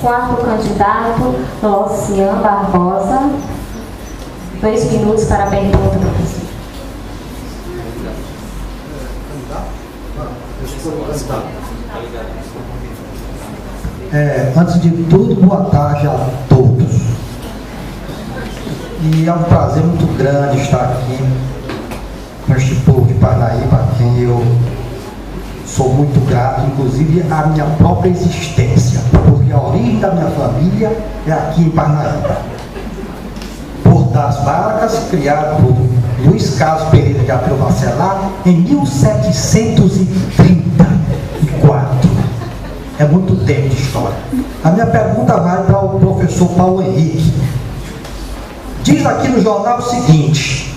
Quarto candidato, Locian Barbosa. 2 minutos para a pergunta, professor. Antes de tudo, boa tarde a todos. E é um prazer muito grande estar aqui com este povo de Parnaíba, a quem eu sou muito grato, inclusive à minha própria existência, porque a origem da minha família é aqui em Parnaíba. Por das Barracas, criado por Luiz Carlos Pereira de Abreu Bacelar em 1734. É muito tempo de história. A minha pergunta vai para o professor Paulo Henrique. Diz aqui no jornal o seguinte: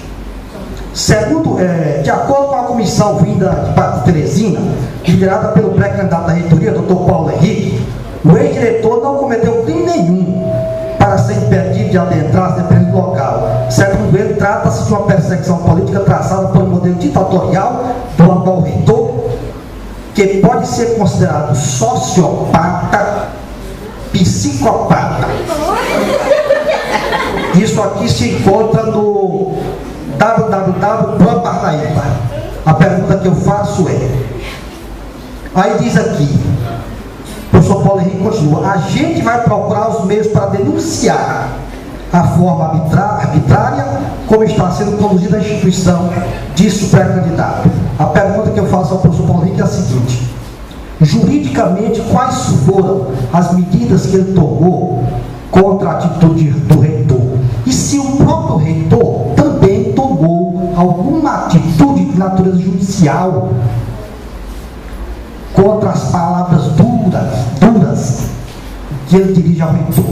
segundo, de acordo com a comissão vinda de Teresina, liderada pelo pré-candidato à reitoria, Dr. Paulo Henrique, o ex-diretor não cometeu crime nenhum para ser impedido de adentrar as dependências do local. Segundo ele, trata-se de uma perseguição política traçada por um modelo ditatorial do atual reitor, que pode ser considerado sociopata, psicopata. Isso aqui se encontra no www.parnaíba. A pergunta que eu faço é, aí diz aqui, o professor Paulo Henrique continua: a gente vai procurar os meios para denunciar a forma arbitrária como está sendo conduzida a instituição, disse o pré-candidato. A pergunta que eu faço ao professor Paulo Henrique é a seguinte: juridicamente, quais foram as medidas que ele tomou contra a atitude do reitor? E se o próprio reitor também tomou alguma atitude de natureza judicial contra as palavras duras que ele dirige ao reitor?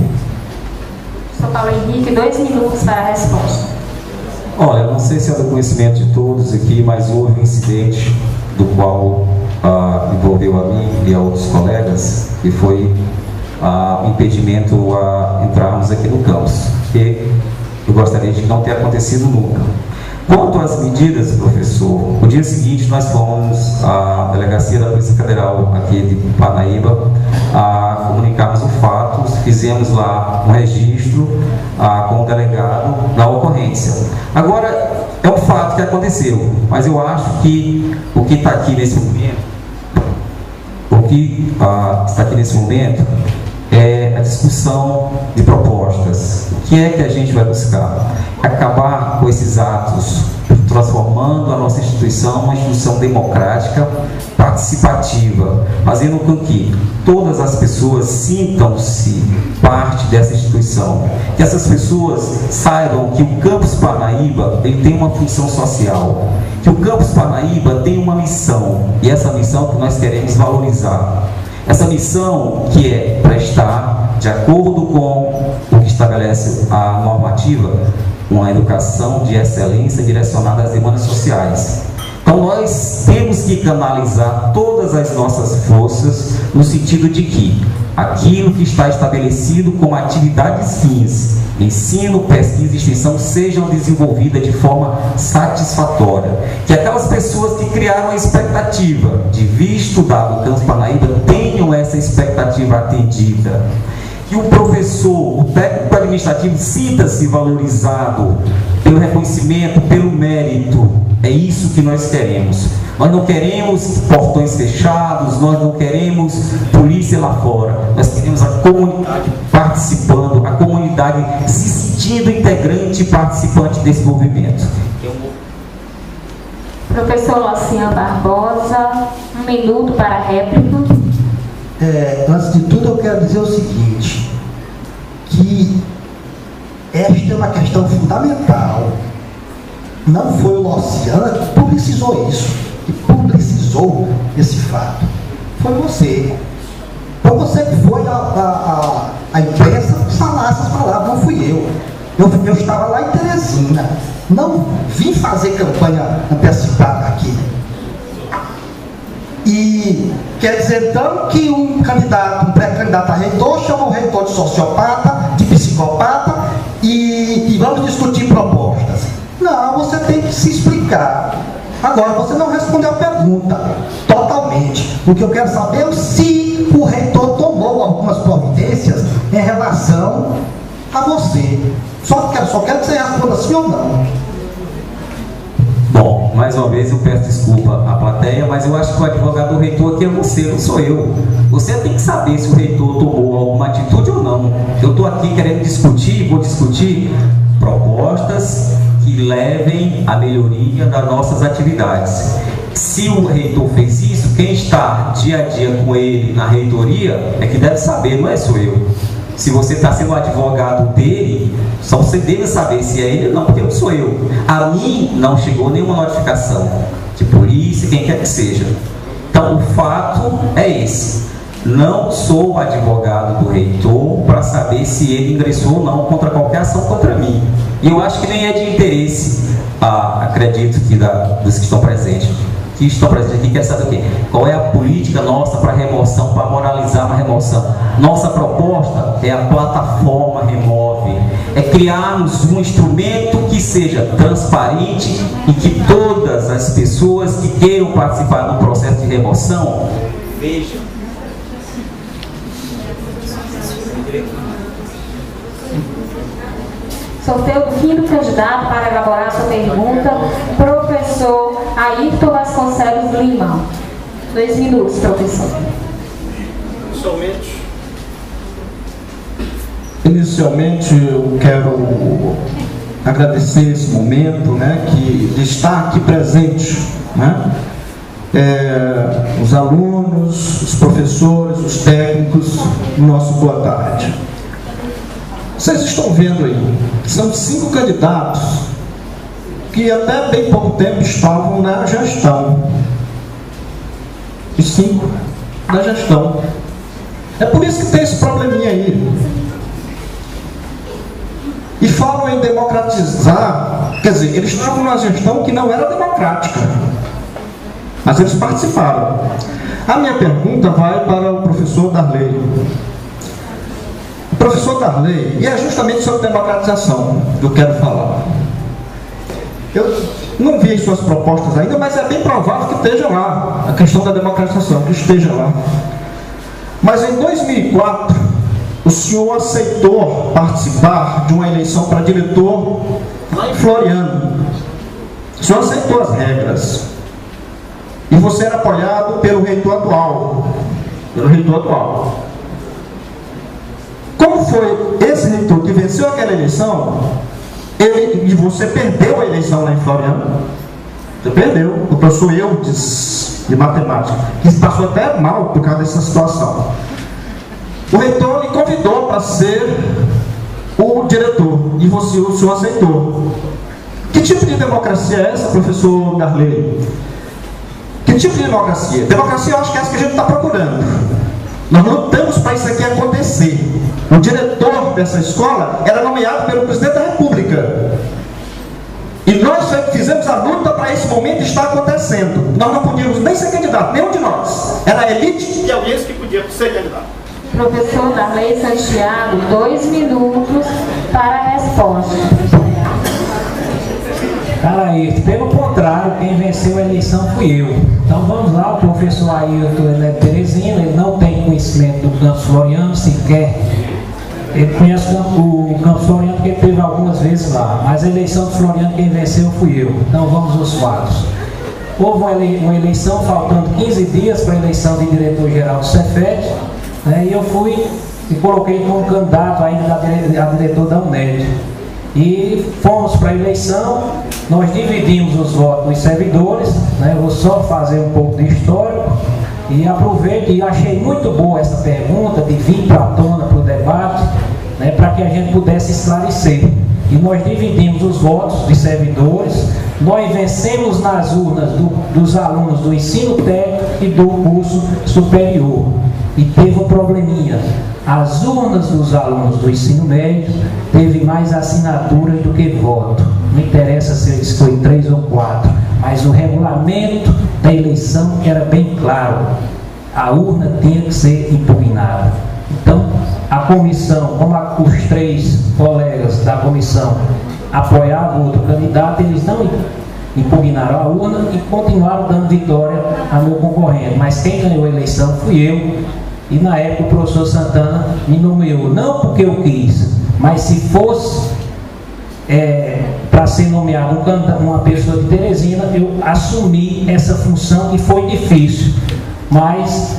Professor Paulo Henrique, 2 minutos para a resposta. Olha, eu não sei se é do conhecimento de todos aqui, mas houve um incidente do qual envolveu a mim e a outros colegas, que foi o impedimento a entrarmos aqui no campus, que eu gostaria de não ter acontecido nunca. Quanto às medidas, professor, no dia seguinte nós fomos à delegacia da Polícia Federal aqui de Parnaíba a comunicarmos o fato, fizemos lá um registro com o delegado da ocorrência. Agora, é um fato que aconteceu, mas eu acho que o que está aqui nesse momento, é a discussão de propostas. O que é que a gente vai buscar? Acabar com esses atos, transformando a nossa instituição uma instituição democrática, participativa, fazendo com que todas as pessoas sintam-se parte dessa instituição, que essas pessoas saibam que o Campus Parnaíba ele tem uma função social, que o Campus Parnaíba tem uma missão, e essa missão que nós queremos valorizar. Essa missão que é prestar, de acordo com o que estabelece a normativa, uma educação de excelência direcionada às demandas sociais. Então nós temos que canalizar todas as nossas forças no sentido de que aquilo que está estabelecido como atividades fins, ensino, pesquisa e extensão, sejam desenvolvidas de forma satisfatória. Que aquelas pessoas que criaram a expectativa de vir estudar no Campus Parnaíba tenham essa expectativa atendida. Que o professor, o técnico administrativo, sinta-se valorizado pelo reconhecimento, pelo mérito. É isso que nós queremos. Nós não queremos portões fechados, nós não queremos polícia lá fora. Nós queremos a comunidade participando, a comunidade se sentindo integrante e participante desse movimento. Professor Locian Barbosa, 1 minuto para a réplica. Antes de tudo, eu quero dizer o seguinte, que esta é uma questão fundamental. Não foi o Locian que publicizou isso, que publicizou esse fato. Foi você. Foi você que foi a imprensa falar essas palavras, não fui eu. Eu estava lá em Teresina. Não vim fazer campanha antecipada aqui. E quer dizer então que um pré-candidato a reitor chama o reitor de sociopata, de psicopata e vamos discutir propostas. Não, você tem que se explicar. Agora, você não respondeu a pergunta totalmente. O que eu quero saber é se o reitor tomou algumas providências em relação a você. Só quero que você responda sim ou não. Bom, mais uma vez eu peço desculpa à plateia, mas eu acho que o advogado do reitor aqui é você, não sou eu. Você tem que saber se o reitor tomou alguma atitude ou não. Eu estou aqui querendo discutir, vou discutir propostas que levem à melhoria das nossas atividades. Se o reitor fez isso, quem está dia a dia com ele na reitoria é que deve saber, não é só eu. Se você está sendo advogado dele, só você deve saber se é ele ou não, porque não sou eu. A mim não chegou nenhuma notificação de polícia, quem quer que seja. Então o fato é esse. Não sou advogado do reitor para saber se ele ingressou ou não contra qualquer ação contra mim. E eu acho que nem é de interesse, acredito que dos que estão presentes. Que estão presentes aqui, quer saber o quê? Qual é a política nossa para remoção, para moralizar uma remoção? Nossa proposta é a plataforma Remove. É criarmos um instrumento que seja transparente e que todas as pessoas que queiram participar do processo de remoção vejam. Sorteio do quinto candidato para elaborar sua pergunta, professor Ayrton Vasconcelos Lima. 2 minutos, professor. Inicialmente eu quero agradecer esse momento, né, de estar aqui presente, né? Os alunos, os professores, os técnicos, nosso boa tarde. Vocês estão vendo aí, são 5 candidatos que até bem pouco tempo estavam na gestão. Os 5 da gestão. É por isso que tem esse probleminha aí. E falam em democratizar, quer dizer, eles estavam numa gestão que não era democrática, mas eles participaram. A minha pergunta vai para o professor Darley. Professor Darley, e é justamente sobre democratização que eu quero falar. Eu não vi as suas propostas ainda, mas é bem provável que esteja lá, a questão da democratização, que esteja lá. Mas em 2004, o senhor aceitou participar de uma eleição para diretor lá em Floriano. O senhor aceitou as regras. E você era apoiado pelo reitor atual. Como foi esse reitor que venceu aquela eleição, e você perdeu a eleição lá em Floriano? Você perdeu. O professor Eudes, de matemática, que passou até mal por causa dessa situação. O reitor lhe convidou para ser o diretor, e o senhor aceitou. Que tipo de democracia é essa, professor Darley? Que tipo de democracia? Democracia eu acho que é essa que a gente está procurando. Nós lutamos para isso aqui acontecer. O diretor dessa escola era nomeado pelo presidente da República. E nós fizemos a luta para esse momento estar acontecendo. Nós não podíamos nem ser candidato, nenhum de nós. Era a elite e alguém que podia ser candidato. Professor Darley Santiago, 2 minutos para a resposta. Cara, Ayrton, pelo contrário, quem venceu a eleição fui eu. Então vamos lá, o professor Ayrton, ele é teresino, ele não tem conhecimento do Campos Floriano sequer. Ele conhece o Campos Floriano porque ele teve algumas vezes lá, mas a eleição de Floriano quem venceu fui eu. Então vamos aos fatos. Houve uma eleição faltando 15 dias para a eleição de diretor-geral do Cefet, né, e eu fui e coloquei como candidato ainda a diretor da UNED. E fomos para a eleição, nós dividimos os votos dos servidores, né? Eu vou só fazer um pouco de histórico e aproveito e achei muito boa essa pergunta de vir para a tona para o debate, né? Para que a gente pudesse esclarecer. E nós dividimos os votos de servidores, nós vencemos nas urnas dos alunos do ensino técnico e do curso superior. E teve um probleminha. As urnas dos alunos do ensino médio teve mais assinaturas do que voto. Não interessa se foi 3 ou 4, mas o regulamento da eleição era bem claro. A urna tinha que ser impugnada. Então, a comissão, como os 3 colegas da comissão apoiavam outro candidato, eles não impugnaram a urna e continuaram dando vitória ao meu concorrente. Mas quem ganhou a eleição fui eu. E na época o professor Santana me nomeou, não porque eu quis, mas se fosse para ser nomeado uma pessoa de Teresina, eu assumi essa função e foi difícil, mas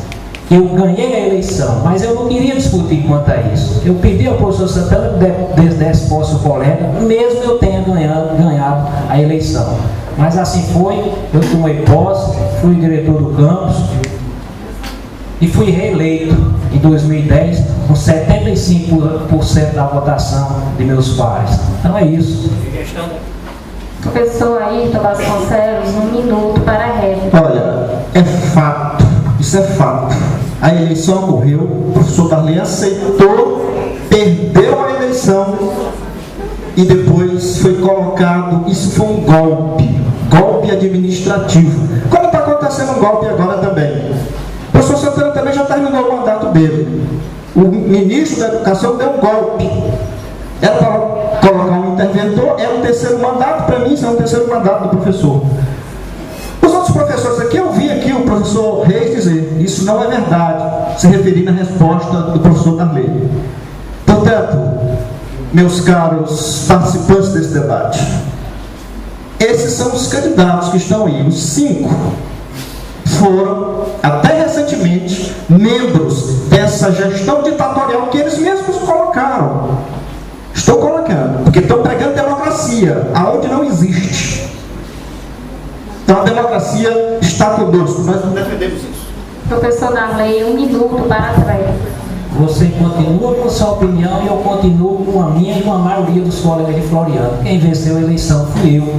eu ganhei a eleição, mas eu não queria discutir quanto a isso. Eu pedi ao professor Santana que desse posse ao colega, mesmo eu tenha ganhado a eleição. Mas assim foi, eu tomei posse, fui diretor do campus e fui reeleito em 2010 com 75% da votação de meus pares. Então é isso. Professor Ayrton Vasconcelos, 1 minuto para a réplica. Olha, é fato, isso é fato. A eleição ocorreu, o professor Darley aceitou, perdeu a eleição e depois foi colocado, isso foi um golpe administrativo. Como está acontecendo um golpe agora também. O professor Santana também já terminou o mandato dele. O ministro da Educação deu um golpe. Era para colocar um interventor, era o 3º mandato, para mim isso é o 3º mandato do professor. Os outros professores aqui, eu vi aqui o professor Reis dizer, isso não é verdade, se referindo à resposta do professor Darley. Portanto, meus caros participantes desse debate, esses são os candidatos que estão aí, os 5 foram, até recentemente, membros dessa gestão ditatorial que eles mesmos colocaram. Estou colocando, porque estão pregando democracia, aonde não existe. Então a democracia está conosco, nós não defendemos isso. Professor Darley, 1 minuto para a réplica. Você continua com sua opinião e eu continuo com a minha e com a maioria dos colegas de Floriano. Quem venceu a eleição fui eu.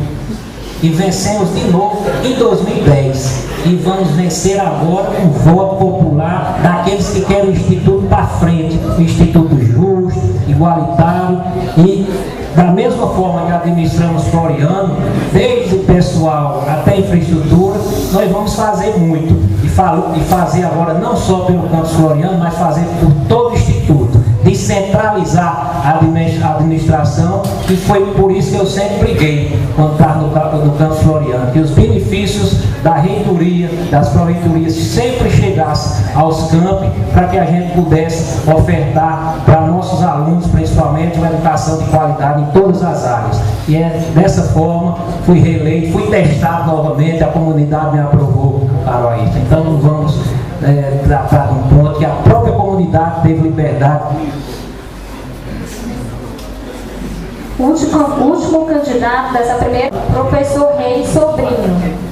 E vencemos de novo em 2010. E vamos vencer agora com o voto popular daqueles que querem o Instituto para frente. O Instituto justo, igualitário e da mesma forma que administramos Floriano, desde o pessoal até a infraestrutura, nós vamos fazer muito. E fazer agora não só pelo campus Floriano, mas fazer por todo o Instituto. Descentralizar a administração, e foi por isso que eu sempre briguei quando estava no campus Floriano, que os benefícios da reitoria, das proreitorias sempre chegassem aos campi, para que a gente pudesse ofertar para nossos alunos, principalmente, uma educação de qualidade em todas as áreas. E é dessa forma, fui reeleito, fui testado novamente, a comunidade me aprovou, caro Ayrton. Então não vamos tratar de um ponto que a própria comunidade teve liberdade. Último candidato dessa primeira, professor Reis Sobrinho.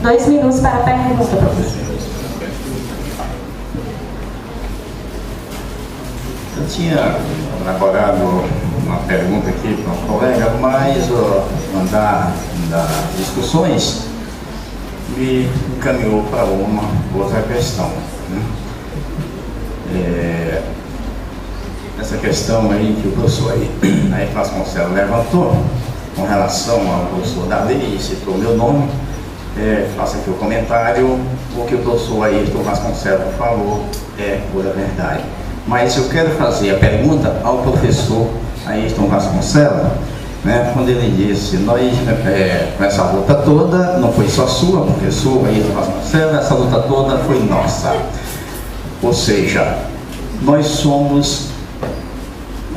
Dois minutos para a pergunta, professor. Eu tinha elaborado uma pergunta aqui para um colega, mas o andar das discussões me encaminhou para uma outra questão, né? Essa questão aí que o professor Ayrton Vasconcelos levantou com relação ao professor Darley, citou meu nome, faço aqui o comentário. O que o professor Ayrton Vasconcelos falou é pura verdade. Mas eu quero fazer a pergunta ao professor Ayrton Vasconcelos, né, quando ele disse, nós, com essa luta toda, não foi só sua, professor Ayrton Vasconcelos, essa luta toda foi nossa. Ou seja, nós somos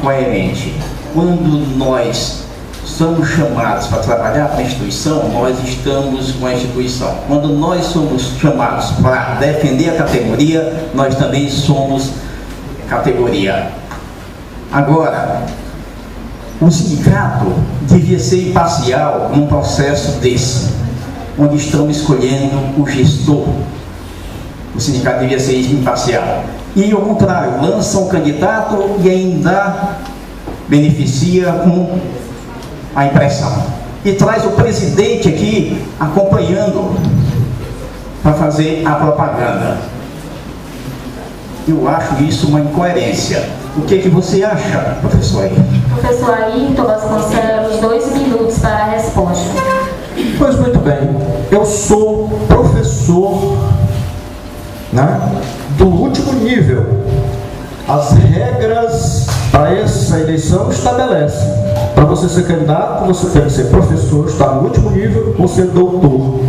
coerentes. Quando nós somos chamados para trabalhar para a instituição, nós estamos com a instituição. Quando nós somos chamados para defender a categoria, nós também somos categoria. Agora, o sindicato devia ser imparcial num processo desse, onde estamos escolhendo o gestor. O sindicato devia ser imparcial. E ao contrário, lança um candidato e ainda beneficia com a impressão. E traz o presidente aqui acompanhando para fazer a propaganda. Eu acho isso uma incoerência. O que você acha, professor Ayrton? Professor Ayrton Vasconcelos, 2 minutos para a resposta. Pois muito bem, eu sou professor, né, do último nível. As regras para essa eleição estabelecem. Para você ser candidato, você tem que ser professor, estar no último nível, ou ser doutor.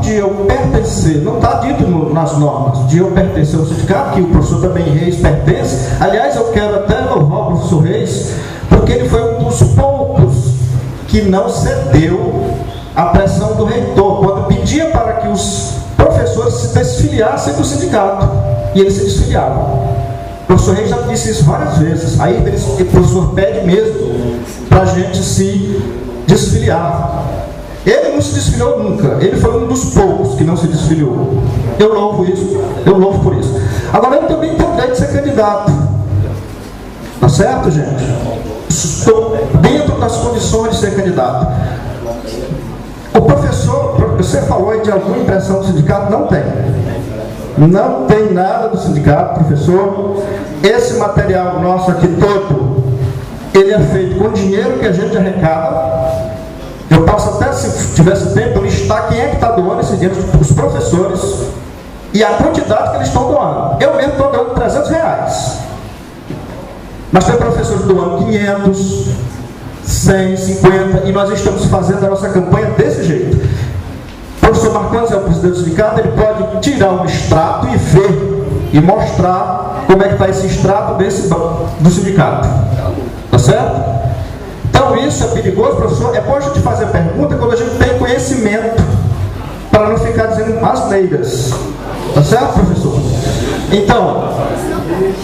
de eu pertencer, não está dito nas normas, de eu pertencer ao sindicato, que o professor também Reis pertence. Aliás, eu quero até louvar o professor Reis, porque ele foi um dos poucos que não cedeu à pressão do reitor, quando pedia para que os professores se desfiliassem do sindicato, e eles se desfiliavam. O professor Reis já disse isso várias vezes. Aí o professor pede mesmo para a gente se desfiliar. Ele não se desfiliou nunca, ele foi um dos poucos que não se desfiliou. Eu louvo isso, eu louvo por isso. Agora, eu também tenho direito de ser candidato. Tá certo, gente? Estou dentro das condições de ser candidato. O professor, você falou aí de alguma impressão do sindicato? Não tem. Não tem nada do sindicato, professor. Esse material nosso aqui todo, ele é feito com dinheiro que a gente arrecada. Eu posso até, se tivesse tempo, listar quem é que está doando esse dinheiro, os professores, e a quantidade que eles estão doando. Eu mesmo estou doando R$300. Mas tem professores doando 500, 100, 50, e nós estamos fazendo a nossa campanha desse jeito. O professor Marcondes é o presidente do sindicato, ele pode tirar um extrato e ver, e mostrar como é que está esse extrato do sindicato. Tá certo? Então isso é perigoso, professor. É bom a gente fazer pergunta quando a gente tem conhecimento, para não ficar dizendo asneiras. Tá certo, professor? Então,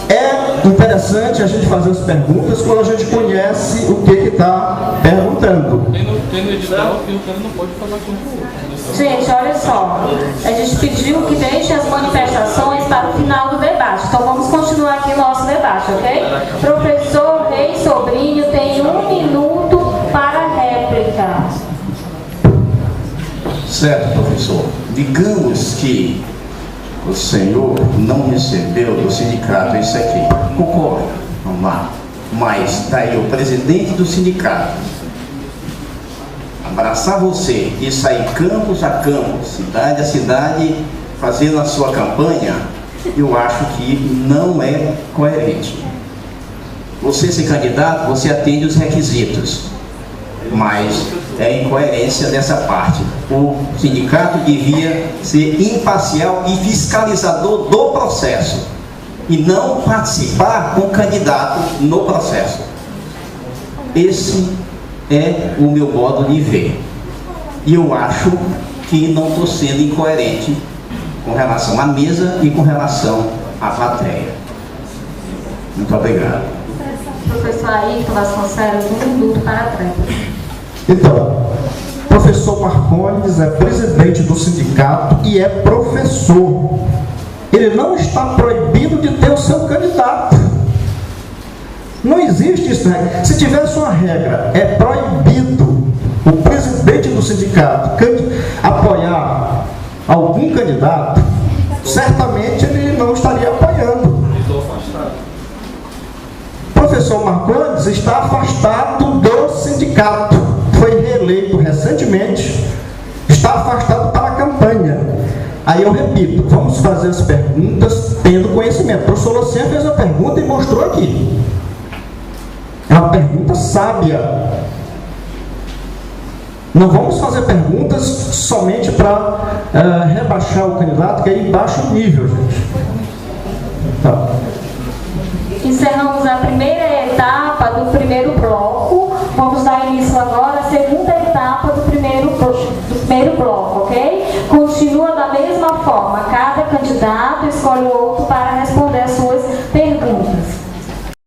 é interessante a gente fazer as perguntas quando a gente conhece o que está perguntando. Tem no edital que o cara não pode falar com o outro. Gente, olha só, a gente pediu que deixe as manifestações para o final do debate. Então vamos continuar aqui o nosso debate, ok? Professor Reis Sobrinho tem 1 minuto para réplica. Certo, professor. Digamos que o senhor não recebeu do sindicato isso aqui. Concordo, vamos lá. Mas está aí o presidente do sindicato abraçar você e sair campus a campus, cidade a cidade, fazendo a sua campanha, eu acho que não é coerente. Você ser candidato, você atende os requisitos, mas é incoerência dessa parte. O sindicato devia ser imparcial e fiscalizador do processo, e não participar com o candidato no processo. Esse é o meu modo de ver. E eu acho que não estou sendo incoerente com relação à mesa e com relação à plateia. Muito obrigado. Professor Ayrton Vasconcelos, 1 minuto para a tréplica. Então, o professor Marcondes é presidente do sindicato e é professor. Ele não está proibido de ter o seu candidato. Não existe isso, né? Se tivesse uma regra, é proibido o presidente do sindicato apoiar algum candidato, certamente ele não estaria apoiando. O professor Marcondes está afastado do sindicato, foi reeleito recentemente, está afastado para a campanha. Aí eu repito, vamos fazer as perguntas tendo conhecimento. O professor Luciano fez a pergunta e mostrou aqui. É uma pergunta sábia. Não vamos fazer perguntas somente para rebaixar o candidato, que aí baixa o nível, gente. Tá. Encerramos a primeira etapa do primeiro bloco. Vamos dar início agora à segunda etapa do primeiro bloco, ok? Continua da mesma forma. Cada candidato escolhe o outro para